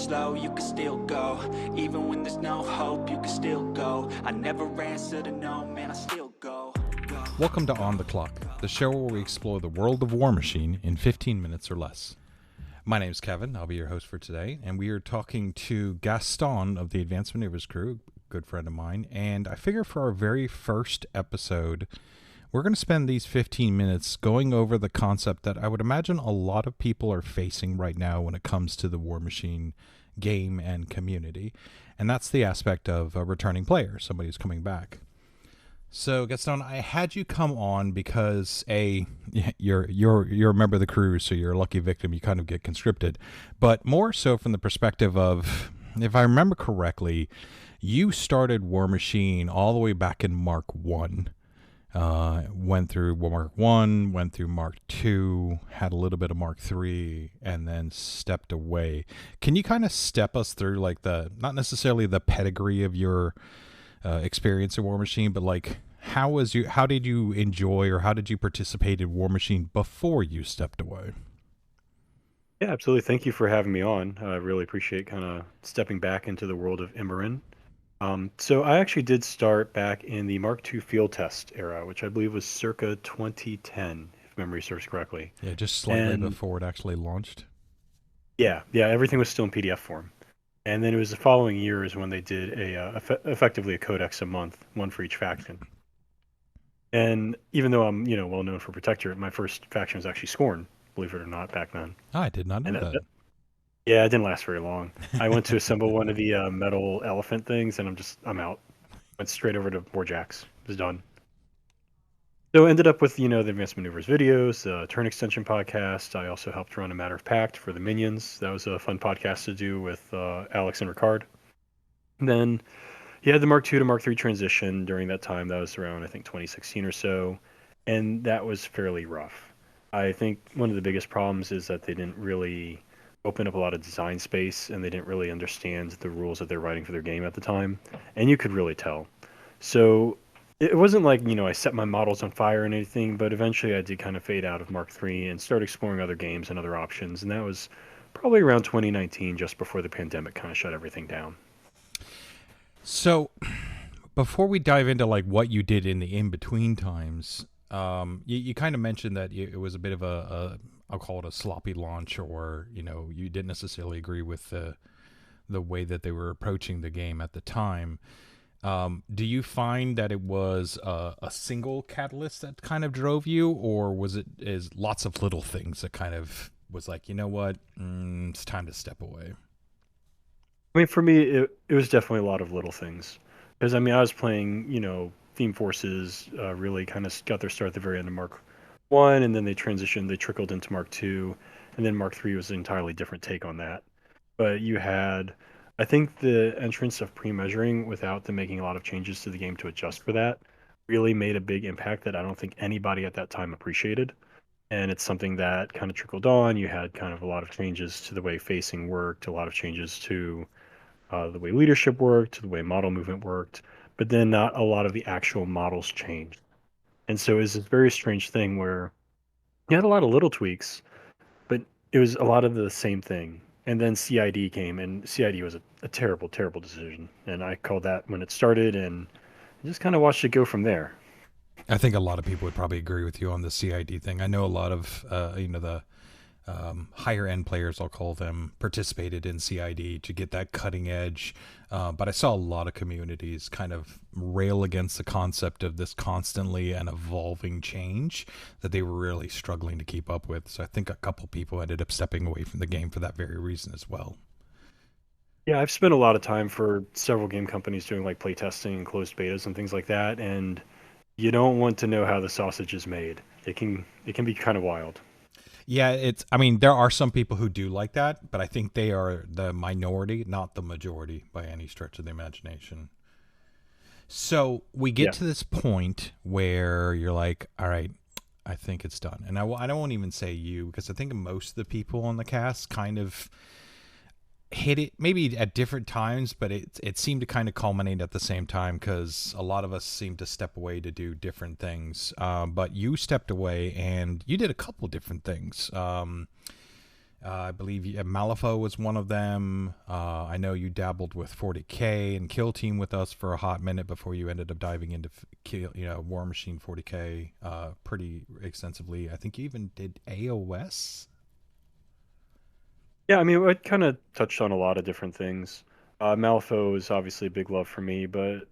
slow, you can still go. Even when there's no hope, you can still go. I never answer to no, man, I still go. Welcome to On the Clock, the show where we explore the world of Warmachine in 15 minutes or less. My name's Kevin, I'll be your host for today, and we are talking to Gaston of the Advanced Maneuvers crew, a good friend of mine, and I figure for our very first episode, we're going to spend these 15 minutes going over the concept that I would imagine a lot of people are facing right now when it comes to the Warmachine game and community, and that's the aspect of a returning player, somebody who's coming back. So, Gaston, I had you come on because you're a member of the crew, so you're a lucky victim. You kind of get conscripted, but more so from the perspective of, if I remember correctly, you started Warmachine all the way back in Mark 1. Went through Mark 1, went through Mark 2, had a little bit of Mark 3, and then stepped away. Can you kind of step us through, like, not necessarily the pedigree of your experience in Warmachine, but like how did you enjoy, or how did you participate in Warmachine before you stepped away? Yeah, absolutely. Thank you for having me on. I really appreciate kind of stepping back into the world of Immerin. So I actually did start back in the Mark II field test era, which I believe was circa 2010, if memory serves correctly. Yeah, just slightly And before it actually launched. yeah, everything was still in PDF form. And then it was the following year is when they did effectively a codex a month, one for each faction. And even though I'm, well known for Protectorate, my first faction was actually Scorn, believe it or not, back then. I did not know And that. yeah, it didn't last very long. I went to assemble one of the metal elephant things, and I'm out. Went straight over to Warjacks. Was done. So ended up with, the Advanced Maneuvers videos, Turn Extension podcast. I also helped run a Matter of Pact for the Minions. That was a fun podcast to do with Alex and Ricard. And then you had the Mark II to Mark III transition during that time. That was around, I think, 2016 or so. And that was fairly rough. I think one of the biggest problems is that they didn't really open up a lot of design space, and they didn't really understand the rules that they're writing for their game at the time, and you could really tell. So it wasn't like, I set my models on fire and anything, but eventually I did kind of fade out of Mark III and start exploring other games and other options, and that was probably around 2019, just before the pandemic kind of shut everything down. So before we dive into like what you did in the in-between times, you kind of mentioned that it was a bit of I'll call it a sloppy launch, or, you didn't necessarily agree with the way that they were approaching the game at the time. Do you find that it was a single catalyst that kind of drove you, or was it is lots of little things that kind of was like, you know what, it's time to step away? I mean, for me, it was definitely a lot of little things. Because, I mean, I was playing, Theme Forces really kind of got their start at the very end of Mark 1, and then they trickled into Mark 2, and then Mark 3 was an entirely different take on that. But you had, I think the entrance of pre-measuring without them making a lot of changes to the game to adjust for that really made a big impact that I don't think anybody at that time appreciated. And it's something that kind of trickled on. You had kind of a lot of changes to the way facing worked, a lot of changes to the way leadership worked, the way model movement worked, but then not a lot of the actual models changed. And so it was this very strange thing where you had a lot of little tweaks, but it was a lot of the same thing. And then CID came, and CID was a terrible, terrible decision. And I called that when it started, and just kind of watched it go from there. I think a lot of people would probably agree with you on the CID thing. I know a lot of the higher end players, I'll call them, participated in CID to get that cutting edge. But I saw a lot of communities kind of rail against the concept of this constantly and evolving change that they were really struggling to keep up with. So I think a couple people ended up stepping away from the game for that very reason as well. Yeah, I've spent a lot of time for several game companies doing like playtesting and closed betas and things like that, and you don't want to know how the sausage is made. It can be kind of wild. Yeah, I mean, there are some people who do like that, but I think they are the minority, not the majority by any stretch of the imagination. So we get Yeah. to this point where you're like, all right, I think it's done. And I don't even say you, because I think most of the people on the cast kind of hit it maybe at different times, but it seemed to kind of culminate at the same time, because a lot of us seemed to step away to do different things. But you stepped away and you did a couple different things. I believe Malifaux was one of them. I know you dabbled with 40K and Kill Team with us for a hot minute before you ended up diving into Warmachine 40K pretty extensively. I think you even did AOS. Yeah, I mean, I kind of touched on a lot of different things. Malifaux is obviously a big love for me, but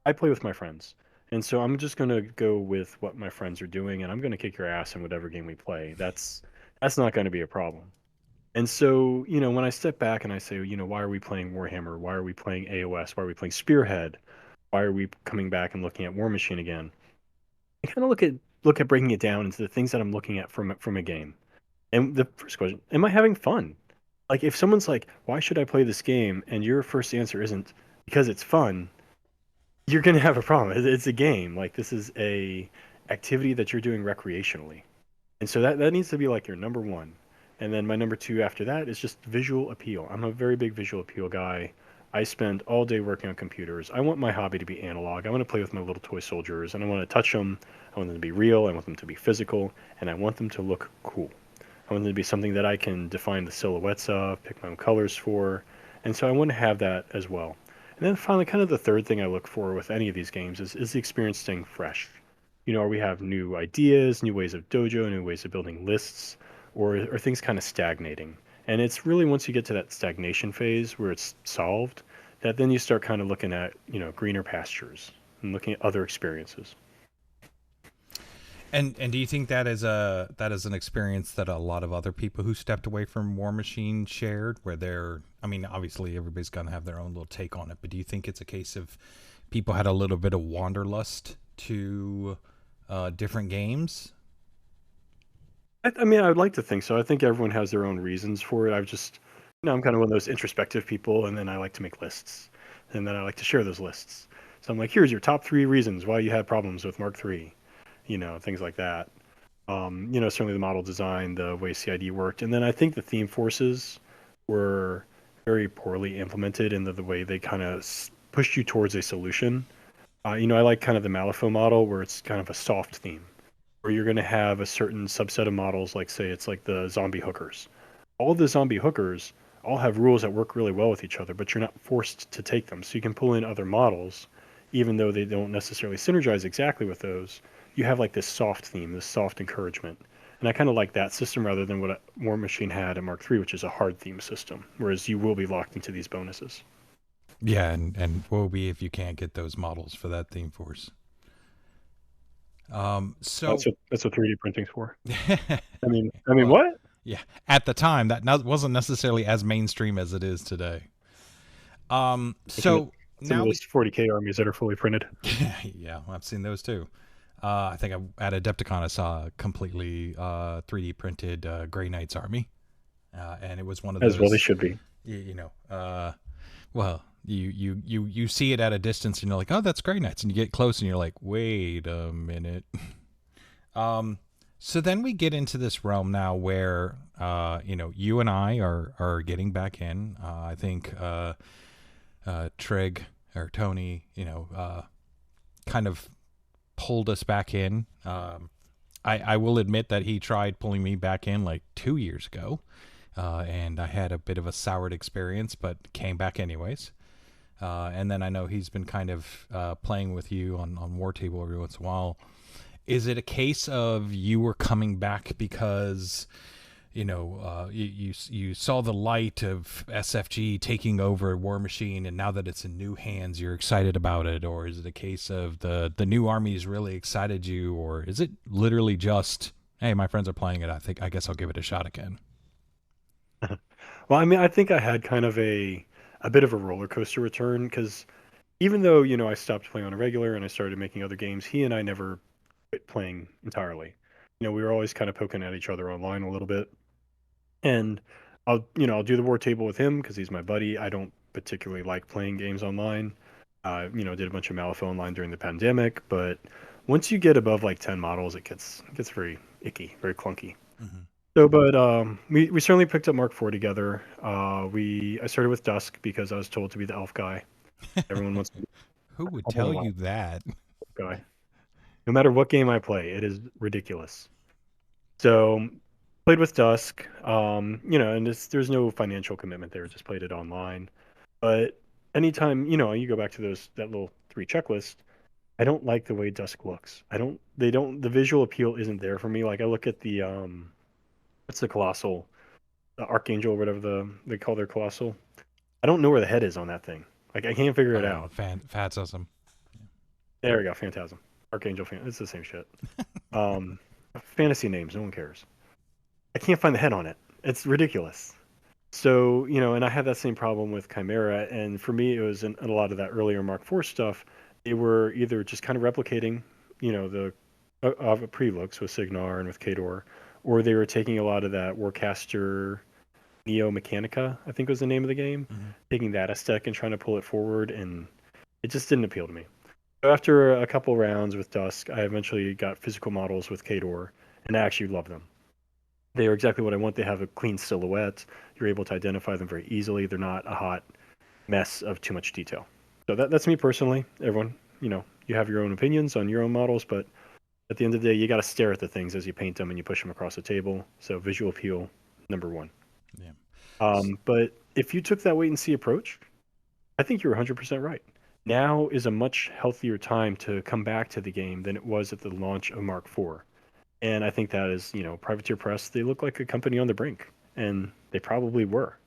I play with my friends. And so I'm just gonna go with what my friends are doing, and I'm gonna kick your ass in whatever game we play. That's not gonna be a problem. And so, when I step back and I say, why are we playing Warhammer? Why are we playing AOS? Why are we playing Spearhead? Why are we coming back and looking at War Machine again? I kind of look at breaking it down into the things that I'm looking at from a game. And the first question, am I having fun? Like if someone's like, why should I play this game? And your first answer isn't because it's fun, you're gonna have a problem. It's a game. Like this is a activity that you're doing recreationally. And so that needs to be like your number one. And then my number two after that is just visual appeal. I'm a very big visual appeal guy. I spend all day working on computers. I want my hobby to be analog. I want to play with my little toy soldiers and I want to touch them. I want them to be real. I want them to be physical. And I want them to look cool. I want them to be something that I can define the silhouettes of, pick my own colors for. And so I want to have that as well. And then finally, kind of the third thing I look for with any of these games is the experience staying fresh. Or we have new ideas, new ways of dojo, new ways of building lists, or are things kind of stagnating? And it's really once you get to that stagnation phase where it's solved, that then you start kind of looking at, greener pastures and looking at other experiences. And do you think that is an experience that a lot of other people who stepped away from Warmachine shared, where I mean, obviously everybody's gonna have their own little take on it, but do you think it's a case of people had a little bit of wanderlust to different games? I mean, I'd like to think so. I think everyone has their own reasons for it. I've just, I'm kind of one of those introspective people, and then I like to make lists, and then I like to share those lists. So I'm like, here's your top 3 reasons why you had problems with Mark III, things like that. Certainly the model design, the way CID worked, and then I think the theme forces were very poorly implemented in the way they kind of pushed you towards a solution. I like kind of the Malifaux model where it's kind of a soft theme where you're going to have a certain subset of models, like say it's like the zombie hookers. All the zombie hookers all have rules that work really well with each other, but you're not forced to take them. So you can pull in other models, even though they don't necessarily synergize exactly with those. You have like this soft theme, this soft encouragement. And I kind of like that system rather than what Warmachine had in Mark III, which is a hard theme system, whereas you will be locked into these bonuses. Yeah, and woe be if you can't get those models for that theme force. So That's what 3D printing's for. I mean, well, what? yeah, at the time that wasn't necessarily as mainstream as it is today. So Some of now those 40K armies that are fully printed. yeah, I've seen those too. I think at Adepticon I saw a completely 3D printed Grey Knights army, and it was one of those. As well they should be. Well, you see it at a distance and you're like, oh, that's Grey Knights, and you get close and you're like, wait a minute. So then we get into this realm now where you and I are getting back in. I think Trig or Tony, kind of pulled us back in. I will admit that he tried pulling me back in like 2 years ago, and I had a bit of a soured experience, but came back anyways. And then I know he's been kind of playing with you on War Table every once in a while. Is it a case of you were coming back because you saw the light of SFG taking over Warmachine, and now that it's in new hands, you're excited about it? Or is it a case of the new armies really excited you? Or is it literally just, hey, my friends are playing it, I guess I'll give it a shot again? Well, I mean, I think I had kind of a bit of a roller coaster return because even though, I stopped playing on a regular and I started making other games, he and I never quit playing entirely. We were always kind of poking at each other online a little bit. And I'll do the war table with him because he's my buddy. I don't particularly like playing games online. Did a bunch of Malifaux online during the pandemic, but once you get above like 10 models, it gets very icky, very clunky. Mm-hmm. So, but we certainly picked up Mark IV together. I started with Dusk because I was told to be the elf guy. Everyone wants to be Who would the tell elf you that? guy. No matter what game I play, it is ridiculous. So Played with Dusk, and there's no financial commitment there. Just played it online. But anytime, you go back to that little three checklist, I don't like the way Dusk looks. I don't, they don't, the visual appeal isn't there for me. Like I look at what's the colossal, the Archangel, or whatever they call their colossal. I don't know where the head is on that thing. Like I can't figure it Oh, out. Phantasm. There we go, Phantasm, Archangel, it's the same shit. Um, Fantasy names, no one cares. I can't find the head on it. It's ridiculous. So, and I had that same problem with Chimera, and for me, it was in a lot of that earlier Mark IV stuff. They were either just kind of replicating, the of pre-looks with Signar and with Kador, or they were taking a lot of that Warcaster Neo Mechanica, I think was the name of the game, Hmm. taking that aesthetic and trying to pull it forward, and it just didn't appeal to me. So after a couple rounds with Dusk, I eventually got physical models with Kador, and I actually love them. They are exactly what I want. They have a clean silhouette. You're able to identify them very easily. They're not a hot mess of too much detail. So that's me personally. Everyone, you have your own opinions on your own models, but at the end of the day, you got to stare at the things as you paint them and you push them across the table. So visual appeal, number one. Yeah. But if you took that wait and see approach, I think you're 100% right. Now is a much healthier time to come back to the game than it was at the launch of Mark IV. And I think that is, Privateer Press, they look like a company on the brink, and they probably were.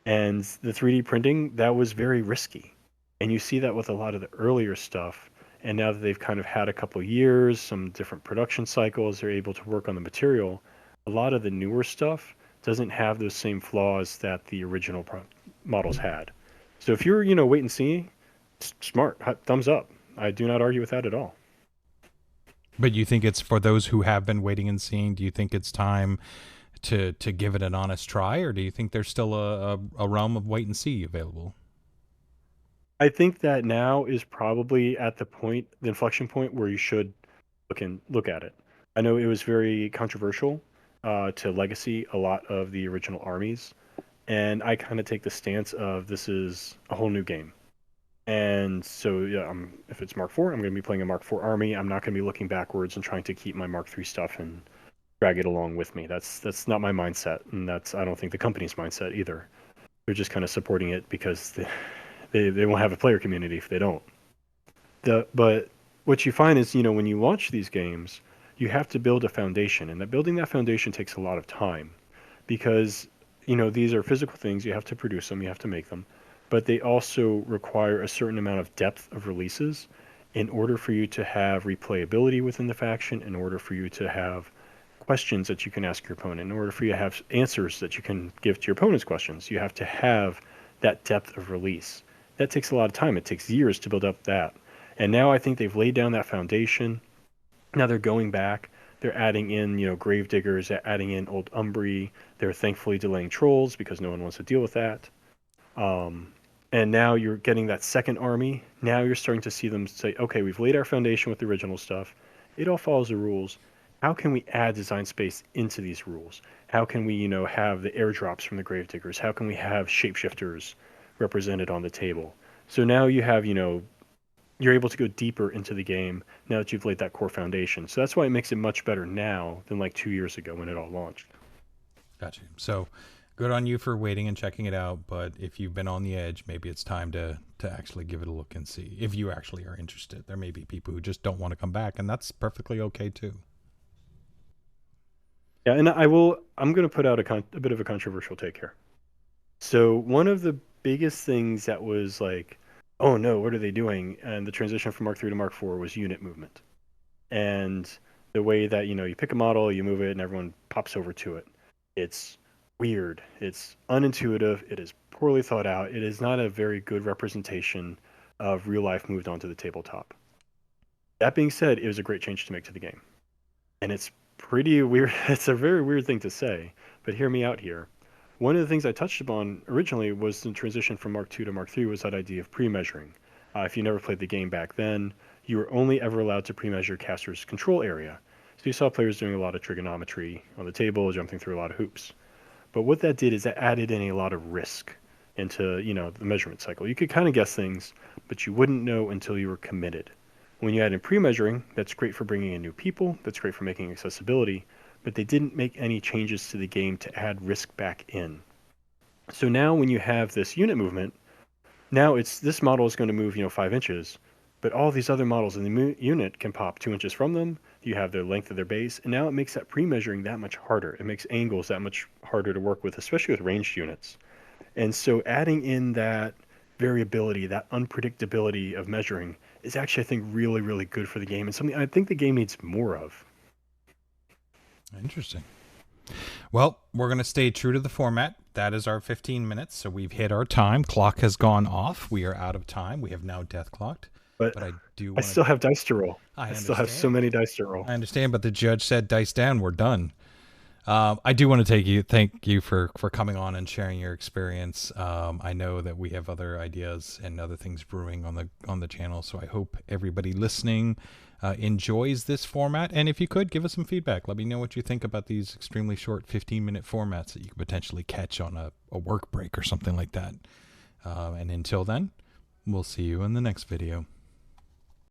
And the 3D printing, that was very risky. And you see that with a lot of the earlier stuff. And now that they've kind of had a couple years, some different production cycles, they're able to work on the material. A lot of the newer stuff doesn't have those same flaws that the original models had. So if you're, wait and see, smart, thumbs up. I do not argue with that at all. But you think it's for those who have been waiting and seeing? Do you think it's time to give it an honest try, or do you think there's still a realm of wait and see available? I think that now is probably at the inflection point where you should look at it. I know it was very controversial to Legacy, a lot of the original armies, and I kind of take the stance of this is a whole new game. And so, yeah, if it's Mark IV, I'm going to be playing a Mark IV army. I'm not going to be looking backwards and trying to keep my Mark III stuff and drag it along with me. That's not my mindset, and that's I don't think the company's mindset either. They're just kind of supporting it because they won't have a player community if they don't. But what you find is, when you launch these games, you have to build a foundation, and that building that foundation takes a lot of time because, these are physical things. You have to produce them, you have to make them, but they also require a certain amount of depth of releases in order for you to have replayability within the faction, in order for you to have questions that you can ask your opponent, in order for you to have answers that you can give to your opponent's questions. You have to have that depth of release. That takes a lot of time. It takes years to build up that. And now I think they've laid down that foundation. Now they're going back. They're adding in, grave diggers, they're adding in old Umbri. They're thankfully delaying trolls because no one wants to deal with that. Um, and now you're getting that second army. Now you're starting to see them say, okay, we've laid our foundation with the original stuff. It all follows the rules. How can we add design space into these rules? How can we, have the airdrops from the gravediggers? How can we have shapeshifters represented on the table? So now you have, you're able to go deeper into the game now that you've laid that core foundation. So that's why it makes it much better now than like 2 years ago when it all launched. Gotcha. So good on you for waiting and checking it out. But if you've been on the edge, maybe it's time to actually give it a look and see if you actually are interested. There may be people who just don't want to come back, and that's perfectly okay too. Yeah, and I'm going to put out a bit of a controversial take here. So one of the biggest things that was like, oh no, what are they doing? And the transition from Mark III to Mark IV was unit movement. And the way that, you pick a model, you move it, and everyone pops over to it. It's weird. It's unintuitive. It is poorly thought out. It is not a very good representation of real life moved onto the tabletop. That being said, it was a great change to make to the game. And it's pretty weird. It's a very weird thing to say, but hear me out here. One of the things I touched upon originally was the transition from Mark II to Mark III was that idea of pre-measuring. If you never played the game back then, you were only ever allowed to pre-measure caster's control area. So you saw players doing a lot of trigonometry on the table, jumping through a lot of hoops. But what that did is that added in a lot of risk into, the measurement cycle. You could kind of guess things, but you wouldn't know until you were committed. When you add in pre-measuring, that's great for bringing in new people, that's great for making accessibility, but they didn't make any changes to the game to add risk back in. So now when you have this unit movement, now this model is going to move 5 inches, but all these other models in the unit can pop 2 inches from them. You have the length of their base, and now it makes that pre-measuring that much harder. It makes angles that much harder to work with, especially with ranged units. And so adding in that variability, that unpredictability of measuring is actually, I think, really, really good for the game, and something I think the game needs more of. Interesting. Well, we're going to stay true to the format. That is our 15 minutes, so we've hit our time. Clock has gone off. We are out of time. We have now death clocked. But I still have dice to roll. I still have so many dice to roll. I understand, but the judge said dice down. We're done. I do want to thank you for coming on and sharing your experience. I know that we have other ideas and other things brewing on the channel, so I hope everybody listening enjoys this format. And if you could, give us some feedback. Let me know what you think about these extremely short 15-minute formats that you could potentially catch on a work break or something like that. And until then, we'll see you in the next video.